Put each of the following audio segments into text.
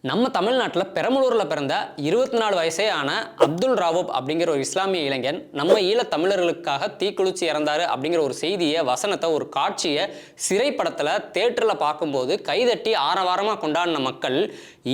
நம்ம தமிழ்நாட்டில் பெரம்பலூரில் பிறந்த 24 வயசே ஆன அப்துல் ராவூப் அப்படிங்கிற ஒரு இஸ்லாமிய இளைஞன் நம்ம ஈழத் தமிழர்களுக்காக தீக்குளிச்சு இறந்தாரு அப்படிங்கிற ஒரு செய்தியை, வசனத்தை, ஒரு காட்சியை திரைப்படத்தில் தேட்டரில் பார்க்கும்போது கைதட்டி ஆரவாரமாக கொண்டாடின மக்கள்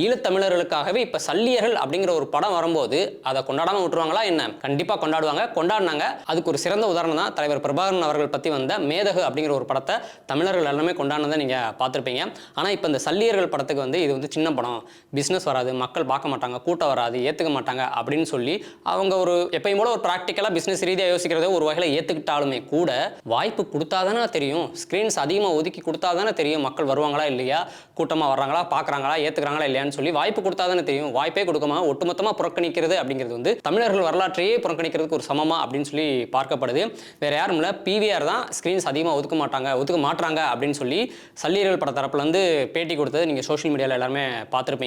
ஈழத் தமிழர்களுக்காகவே இப்போ சல்லியர்கள் அப்படிங்கிற ஒரு படம் வரும்போது அதை கொண்டாடாமல் விட்டுருவாங்களா என்ன? கண்டிப்பாக கொண்டாடுவாங்க, கொண்டாடினாங்க. அதுக்கு ஒரு சிறந்த உதாரணம் தான் தலைவர் பிரபாகரன் அவர்கள் பற்றி வந்த மேதகு அப்படிங்கிற ஒரு படத்தை தமிழர்கள் எல்லாமே கொண்டாடினதை நீங்கள் பார்த்துருப்பீங்க. ஆனால் இப்போ இந்த சல்லியர்கள் படத்துக்கு இது சின்ன படம், பிஸ்னஸ் வராது, மக்கள் பார்க்க மாட்டாங்க, கூட்டம் வராது, ஏற்றுக்க மாட்டாங்க அப்படின்னு சொல்லி அவங்க ஒரு எப்பயும் போல ஒரு ப்ராக்டிக்கலாக பிஸ்னஸ் ரீதியாக யோசிக்கிறத ஒரு வகையில் ஏற்றுக்கிட்டாலுமே கூட வாய்ப்பு கொடுத்தாதானே தெரியும், ஸ்க்ரீன்ஸ் அதிகமாக ஒதுக்கி கொடுத்தாதானே தெரியும் மக்கள் வருவாங்களா இல்லையா, கூட்டமாக வர்றாங்களா, பார்க்குறாங்களா, ஏற்றுக்கிறாங்களா இல்லையான்னு சொல்லி வாய்ப்பு கொடுத்தாதானே தெரியும். வாய்ப்பே கொடுக்காம ஒட்டுமொத்தமாக புறக்கணிக்கிறது அப்படிங்கிறது தமிழர்கள் வரலாற்றையே புறக்கணிக்கிறதுக்கு ஒரு சமமா அப்படின்னு சொல்லி பார்க்கப்படுது. வேற யாரும் இல்லை, பிவிஆர் தான் ஸ்க்ரீன்ஸ் அதிகமாக ஒதுக்க மாட்டாங்க அப்படின்னு சொல்லி சல்லியர்கள் பட தரப்புலேருந்து பேட்டி கொடுத்தது நீங்கள் சோஷியல் மீடியாவில் எல்லாருமே பார்த்துருப்பீங்க.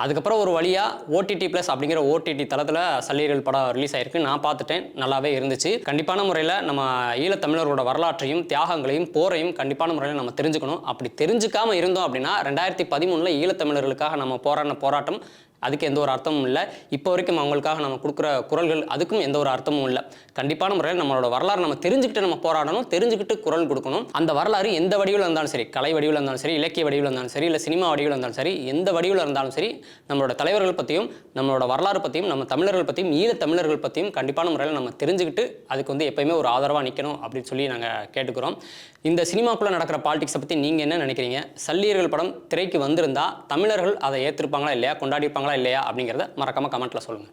அதுக்கப்புறம் ஒரு வழியாக ஓடிடி பிளஸ் அப்படிங்கிற ஓடிடி தளத்தில் சல்லியர்கள் படம் ரிலீஸ் ஆயிருக்கு. நான் பார்த்துட்டேன், நல்லாவே இருந்துச்சு. கண்டிப்பான முறையில் நம்ம ஈழத் தமிழர்களோட வரலாற்றையும் தியாகங்களையும் போரையும் கண்டிப்பான முறையில் நம்ம தெரிஞ்சுக்கணும். அப்படி தெரிஞ்சுக்காம இருந்தோம் அப்படின்னா 2013 ஈழத்தமிழர்களுக்காக நம்ம போராட்டம் அதுக்கு எந்த ஒரு அர்த்தமும் இல்லை. இப்போ வரைக்கும் அவங்களுக்காக நம்ம கொடுக்குற குரல்கள் அதுக்கும் எந்த ஒரு அர்த்தமும் இல்லை. கண்டிப்பான முறையில் நம்மளோட வரலாறு நம்ம தெரிஞ்சுக்கிட்டு நம்ம போராடணும், தெரிஞ்சுக்கிட்டு குரல் கொடுக்கணும். அந்த வரலாறு எந்த வடிவில் இருந்தாலும் சரி, கலை வடிவில் இருந்தாலும் சரி, இலக்கிய வடிவில் இருந்தாலும் சரி, இல்லை சினிமா வடிவில் இருந்தாலும் சரி, எந்த வடிவில் இருந்தாலும் சரி, நம்மளோட தலைவர்கள் பற்றியும் நம்மளோட வரலாறு பற்றியும் நம்ம தமிழர்கள் பற்றியும் ஈழத் தமிழர்கள் பற்றியும் கண்டிப்பான முறையில் நம்ம தெரிஞ்சுக்கிட்டு அதுக்கு எப்பயுமே ஒரு ஆதரவாக நிற்கணும் அப்படின்னு சொல்லி நாங்கள் கேட்டுக்கிறோம். இந்த சினிமாக்குள்ளே நடக்கிற பாலிடிக்ஸை பற்றி நீங்கள் என்ன நினைக்கிறீங்க? சல்லியர்கள் படம் திரைக்கு வந்திருந்தா தமிழர்கள் அதை ஏற்றிருப்பாங்களா இல்லையா, கொண்டாடிப்பாங்களா இல்லையா அப்படிங்கிறத மறக்காமல் கமெண்ட்டில் சொல்லுங்கள்.